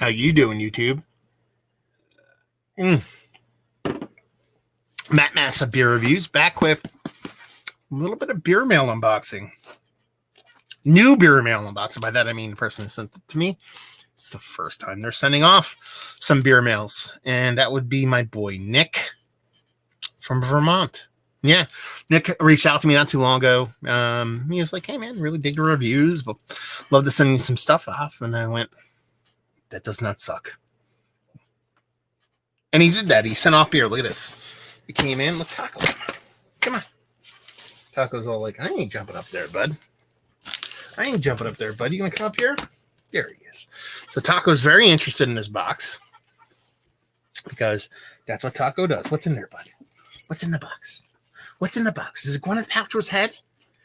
How you doing, YouTube? Matt Massa Beer Reviews, back with a little bit of beer mail unboxing. New beer mail unboxing. By that I mean the person who sent it to me. It's the first time they're sending off some beer mails. And that would be my boy Nick from Vermont. Yeah, Nick reached out to me not too long ago. He was like, hey man, really dig the reviews, but love to send you some stuff off. And I went, that does not suck. And he did that. He sent off beer. Look at this. He came in. Look, Taco. Come on. Taco's all like, I ain't jumping up there, bud. I ain't jumping up there, bud. You going to come up here? There he is. So Taco's very interested in this box because that's what Taco does. What's in there, bud? What's in the box? What's in the box? Is it Gwyneth Paltrow's head?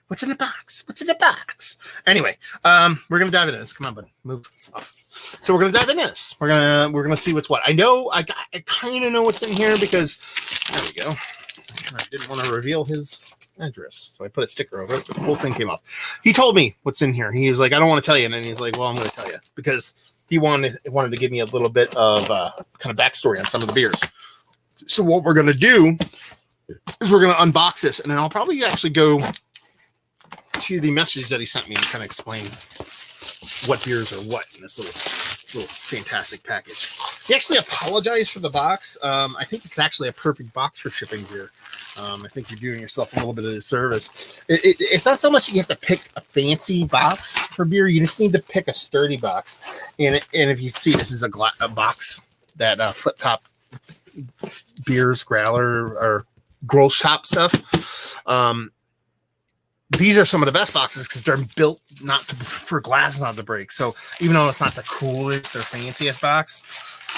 What's in the box? What's in the box? Anyway, we're gonna dive into this. Come on, bud. Move off. So we're gonna dive into this. We're gonna see what's what. I know I kind of know what's in here because there we go. I didn't want to reveal his address, so I put a sticker over it, but the whole thing came off. He told me what's in here. He was like, I don't want to tell you, and then he's like, well, I'm gonna tell you because he wanted to give me a little bit of kind of backstory on some of the beers. So what we're gonna do is we're gonna unbox this, and then I'll probably actually go to the message that he sent me and kind of explain what beers are what in this little fantastic package. He actually apologized for the box. I think it's actually a perfect box for shipping beer. I think you're doing yourself a little bit of a service. It's not so much you have to pick a fancy box for beer. You just need to pick a sturdy box. And if you see, this is a box that flip top beers, growler, or growth shop stuff. These are some of the best boxes because they're built for glass not to break. So even though it's not the coolest or fanciest box,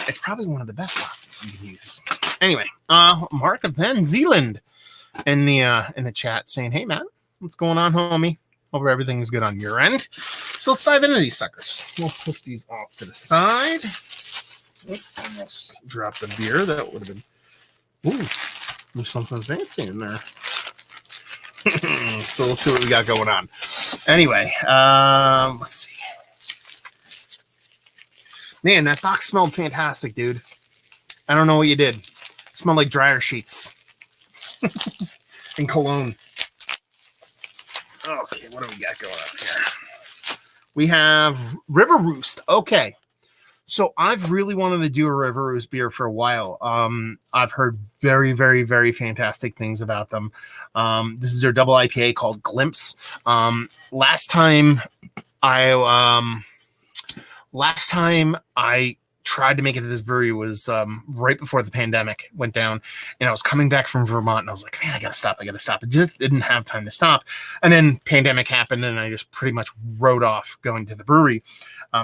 it's probably one of the best boxes you can use. Anyway, Mark of Van Zealand in the chat saying, "Hey man, what's going on, homie? Hope everything's good on your end." So let's dive into these suckers. We'll push these off to the side. Almost dropped the beer. That would have been. Ooh, there's something fancy in there. So let's see what we got going on. Anyway, let's see. Man, that box smelled fantastic, dude. I don't know what you did. It smelled like dryer sheets and cologne. Okay, what do we got going on here? We have River Roost. Okay. So I've really wanted to do a River Roost beer for a while. I've heard very, very, very fantastic things about them. This is their double IPA called Glimpse. Last time I tried to make it to this brewery was right before the pandemic went down, and I was coming back from Vermont, and I was like, man, I gotta stop. It just didn't have time to stop. And then pandemic happened, and I just pretty much wrote off going to the brewery.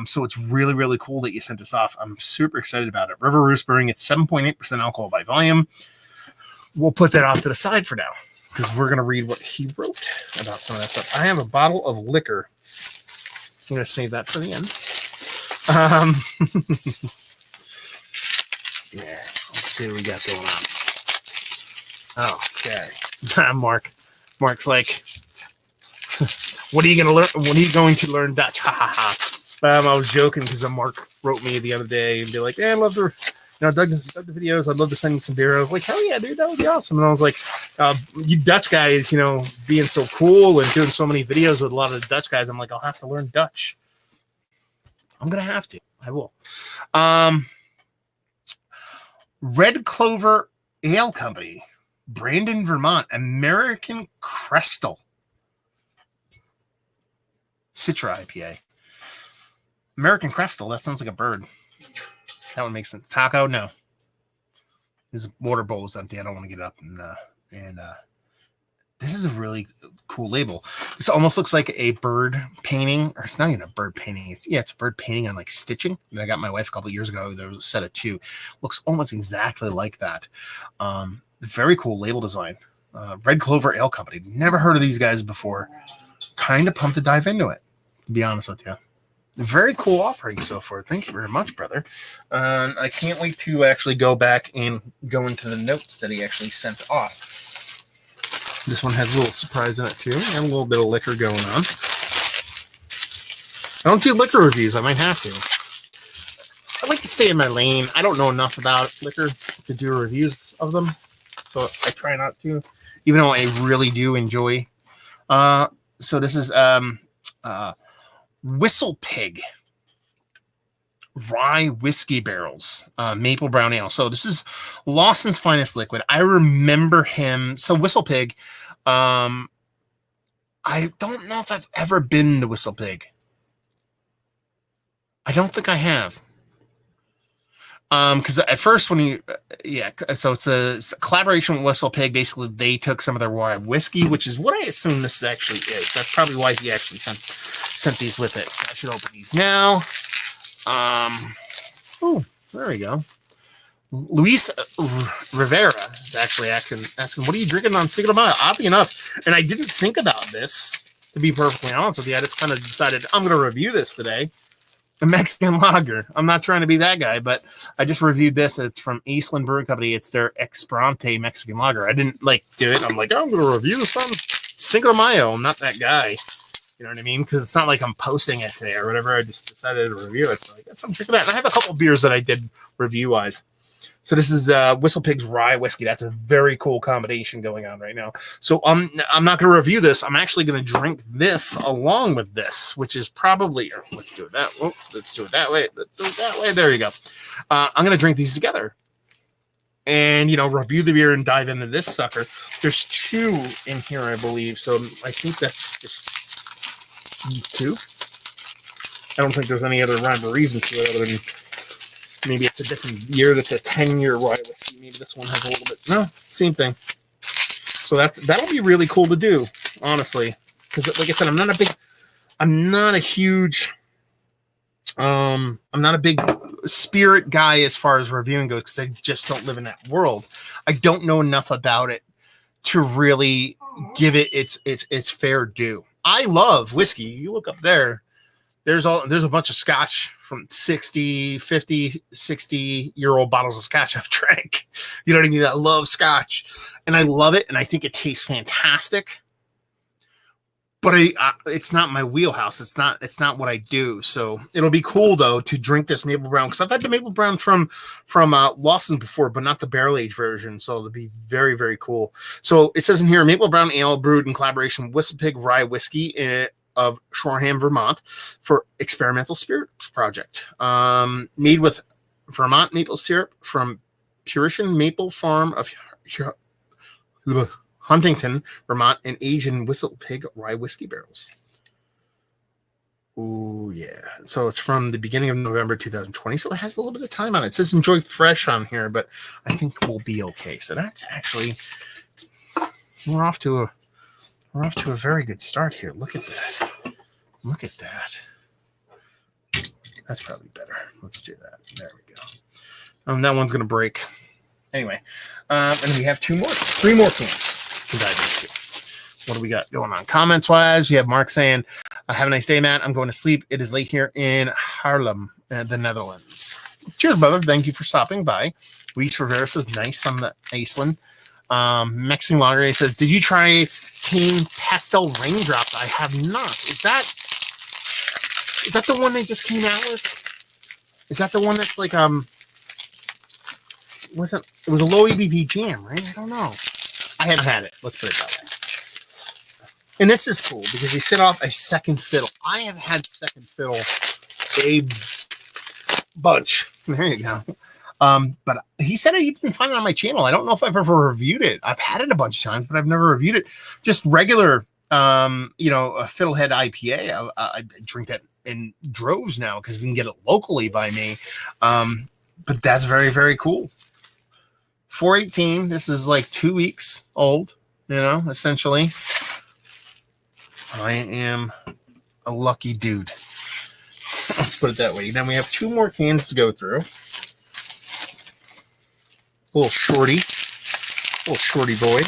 So it's really, really cool that you sent this off. I'm super excited about it. River Roost Brewing, it's 7.8% alcohol by volume. We'll put that off to the side for now because we're going to read what he wrote about some of that stuff. I have a bottle of liquor. I'm going to save that for the end. Yeah, let's see what we got going on. Okay. Mark's like, what are you going to learn Dutch? Ha ha ha. I was joking because Mark wrote me the other day and be like, "Yeah, I love the videos. I'd love to send you some beer." I was like, "Hell yeah, dude, that would be awesome." And I was like, "You Dutch guys, being so cool and doing so many videos with a lot of the Dutch guys, I'm like, I'll have to learn Dutch. I'm gonna have to. I will." Red Clover Ale Company, Brandon, Vermont, American Crystal Citra IPA. American Crystal, that sounds like a bird. That one makes sense. Taco, no. His water bowl is empty. I don't want to get up and this is a really cool label. This almost looks like a bird painting, or it's not even a bird painting. It's a bird painting on like stitching that I got my wife a couple of years ago. There was a set of two. Looks almost exactly like that. Very cool label design. Red Clover Ale Company. Never heard of these guys before. Kind of pumped to dive into it, to be honest with you. Very cool offering so far. Thank you very much, brother. I can't wait to actually go back and go into the notes that he actually sent off. This one has a little surprise in it too, and a little bit of liquor going on. I don't do liquor reviews. I might have to. I like to stay in my lane. I don't know enough about liquor to do reviews of them, so I try not to, even though I really do enjoy. So this is Whistle Pig rye whiskey barrels, maple brown ale. So this is Lawson's Finest Liquid. I remember him. So Whistle Pig, I don't know if I've ever been to Whistle Pig. I don't think I have. Because at first so it's a collaboration with Whistle Pig. Basically, they took some of their rye whiskey, which is what I assume this actually is. That's probably why he actually sent these with it. So I should open these now. Oh, there we go. Luis Rivera is actually asking, what are you drinking on Cinco de Mayo? Oddly enough, and I didn't think about this, to be perfectly honest with you. I just kind of decided I'm going to review this today. A Mexican lager. I'm not trying to be that guy, but I just reviewed this. It's from Aislinn Brewing Company. It's their Exprante Mexican lager. I didn't do it. I'm like, I'm going to review this on Cinco de Mayo. I'm not that guy. You know what I mean? Because it's not like I'm posting it today or whatever. I just decided to review it. So I guess I'm checking that. And I have a couple of beers that I did review-wise. So this is Whistle Pig's rye whiskey. That's a very cool combination going on right now. So I'm not going to review this. I'm actually going to drink this along with this, which is probably, let's do it that way. Let's do it that way. Let's do it that way. There you go. I'm going to drink these together and, review the beer and dive into this sucker. There's 2 in here, I believe. So I think that's just 2. I don't think there's any other rhyme or reason to it other than maybe it's a different year. That's a 10-year rye whiskey. Maybe this one has a little bit. No, same thing. So that'll be really cool to do, honestly. Because like I said, I'm not a big spirit guy as far as reviewing goes, because I just don't live in that world. I don't know enough about it to really give it its fair due. I love whiskey. You look up there. There's a bunch of scotch from 60, 50, 60-year-old bottles of scotch I've drank. You know what I mean? I love scotch, and I love it, and I think it tastes fantastic. But it's not my wheelhouse. It's not what I do. So it'll be cool though to drink this maple brown, because I've had the maple brown from Lawson before, but not the barrel aged version. So it'll be very, very cool. So it says in here, maple brown ale brewed in collaboration with Whistle Pig rye whiskey of Shoreham, Vermont, for experimental spirits project. Made with Vermont maple syrup from Puritan Maple Farm of Huntington, Vermont, and aged in Whistle Pig rye whiskey barrels. Oh yeah. So it's from the beginning of November 2020. So it has a little bit of time on it. It says enjoy fresh on here, but I think we'll be okay. So that's actually, we're off to a very good start here. Look at that. Look at that. That's probably better. Let's do that. There we go. That one's going to break. Anyway, and we have 3 more cans to dive into. What do we got going on? Comments-wise, we have Mark saying, have a nice day, Matt. I'm going to sleep. It is late here in Haarlem, the Netherlands. Cheers, brother. Thank you for stopping by. Luis Rivera says, nice on the Aislinn. Mexican Lager says, did you try King Pastel Raindrops? I have not. Is that the one they just came out with? Is that the one that's like it was a low ABV jam, right? I don't know. I haven't had it. Let's put it that way. And this is cool because they set off a second fiddle. I have had second fiddle a bunch. There you go. But he said you can find it on my channel. I don't know if I've ever reviewed it. I've had it a bunch of times, but I've never reviewed it. Just regular, a Fiddlehead IPA. I drink that in droves now because we can get it locally by me. But that's very, very cool. 418. This is like 2 weeks old, essentially. I am a lucky dude. Let's put it that way. Then we have 2 more cans to go through. Little shorty boy.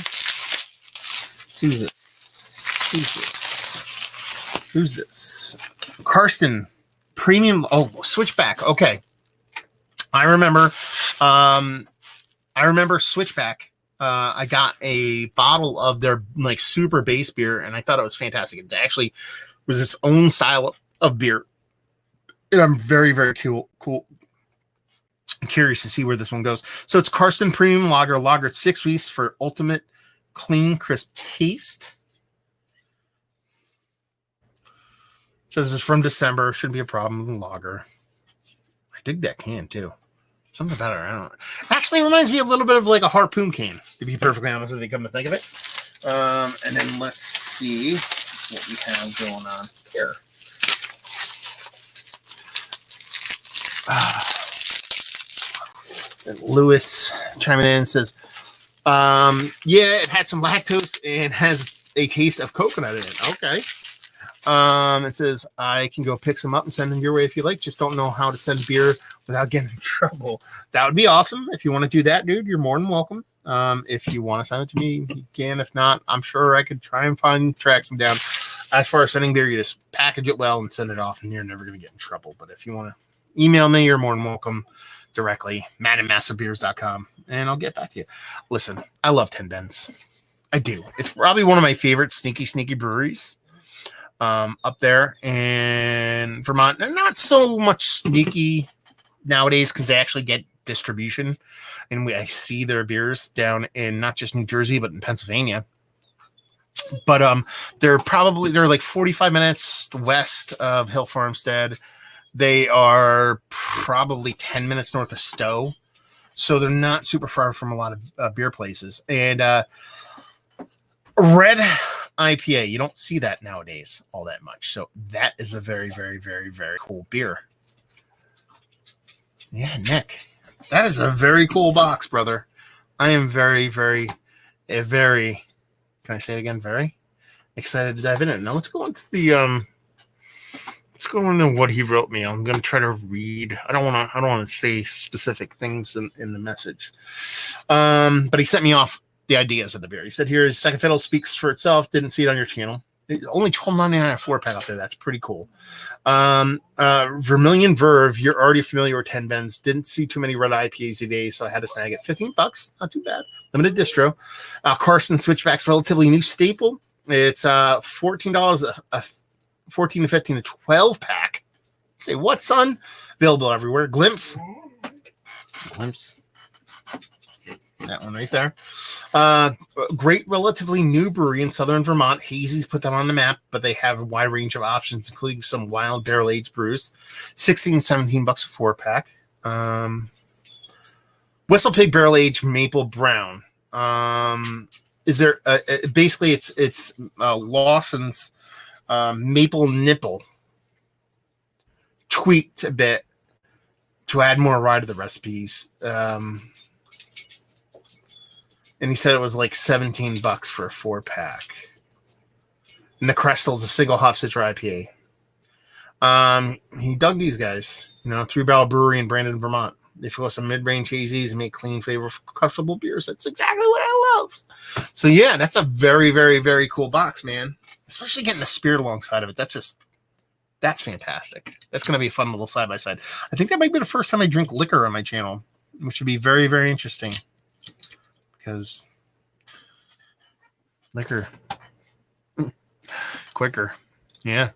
Who's this? Carson Premium. Oh, Switchback. Okay. I remember Switchback. I got a bottle of their super base beer, and I thought it was fantastic. It actually was its own style of beer. And I'm very, very cool I'm curious to see where this one goes. So it's Carson Premium Lager, lagered 6 weeks for ultimate clean, crisp taste. It says it's from December. Shouldn't be a problem with the lager. I dig that can too. Something about it, I don't know. Actually, it reminds me a little bit of like a Harpoon can, to be perfectly honest with you, come to think of it. And then let's see what we have going on here. And Lewis chiming in says, yeah, it had some lactose and has a taste of coconut in it. Okay. It says, I can go pick some up and send them your way if you like. Just don't know how to send beer without getting in trouble. That would be awesome. If you want to do that, dude, you're more than welcome. If you want to send it to me, you can. If not, I'm sure I could try and track some down. As far as sending beer, you just package it well and send it off, and you're never going to get in trouble. But if you want to email me, you're more than welcome directly, mattandmassivebeers.com, and I'll get back to you. Listen, I love Ten Bens. I do. It's probably one of my favorite sneaky breweries up there in Vermont. They're not so much sneaky nowadays because they actually get distribution, and I see their beers down in not just New Jersey but in Pennsylvania. But they're like 45 minutes west of Hill Farmstead. They are probably 10 minutes north of Stowe, so they're not super far from a lot of beer places. And red IPA, you don't see that nowadays all that much. So that is a very, very, very, very cool beer. Yeah, Nick, that is a very cool box, brother. I am very, very, very, can I say it again? Very excited to dive in it. Now let's go on to the, let's go into what he wrote me. I'm going to try to read. I don't want to say specific things in the message. But he sent me off the ideas of the beer. He said here, his Second Fiddle speaks for itself. Didn't see it on your channel. It's only $12.99 a 4-pack out there. That's pretty cool. Vermilion Verve, you're already familiar with Ten Bens. Didn't see too many red IPAs today, so I had to snag it. $15, not too bad. Limited distro. Carson Switchback's relatively new staple. It's $14 a 14 to 15 to 12 pack. Say what, son? Available everywhere. Glimpse. That one right there. Great, relatively new brewery in southern Vermont. Hazy's put them on the map, but they have a wide range of options, including some wild barrel-aged brews. $16, $17 a 4-pack. Whistle Pig barrel-aged maple brown. Is there basically it's Lawson's maple nipple tweaked a bit to add more rye to the recipes. And he said it was like $17 for a 4-pack. And the Crestal's a single hop Citra IPA. He dug these guys, 3-Barrel Brewery in Brandon, Vermont. They focus on mid-range hazies and make clean, flavorful, crushable beers. That's exactly what I love. So yeah, that's a very, very, very cool box, man. Especially getting the spirit alongside of it. That's fantastic. That's going to be a fun little side-by-side. I think that might be the first time I drink liquor on my channel, which would be very, very interesting. Because liquor quicker. Yeah.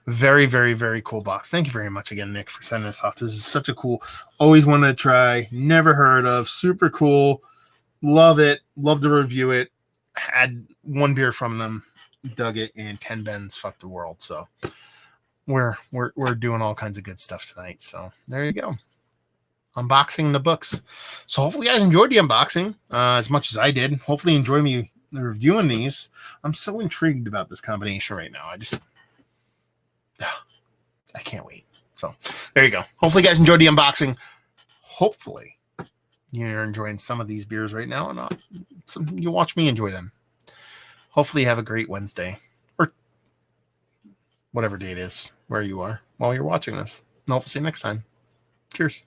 Very, very, very cool box. Thank you very much again, Nick, for sending this off. This is such a cool, always wanted to try, never heard of, super cool. Love it. Love to review it. Had one beer from them, dug it, and 10 Bens fucked the world. So we're doing all kinds of good stuff tonight. So there you go. Unboxing the books. So hopefully you guys enjoyed the unboxing as much as I did. Hopefully you enjoy me reviewing these. I'm so intrigued about this combination right now. I can't wait. So there you go. Hopefully you guys enjoyed the unboxing. Hopefully you're enjoying some of these beers right now, and you watch me enjoy them. Hopefully you have a great Wednesday or whatever day it is where you are while you're watching this. And I'll see you next time. Cheers.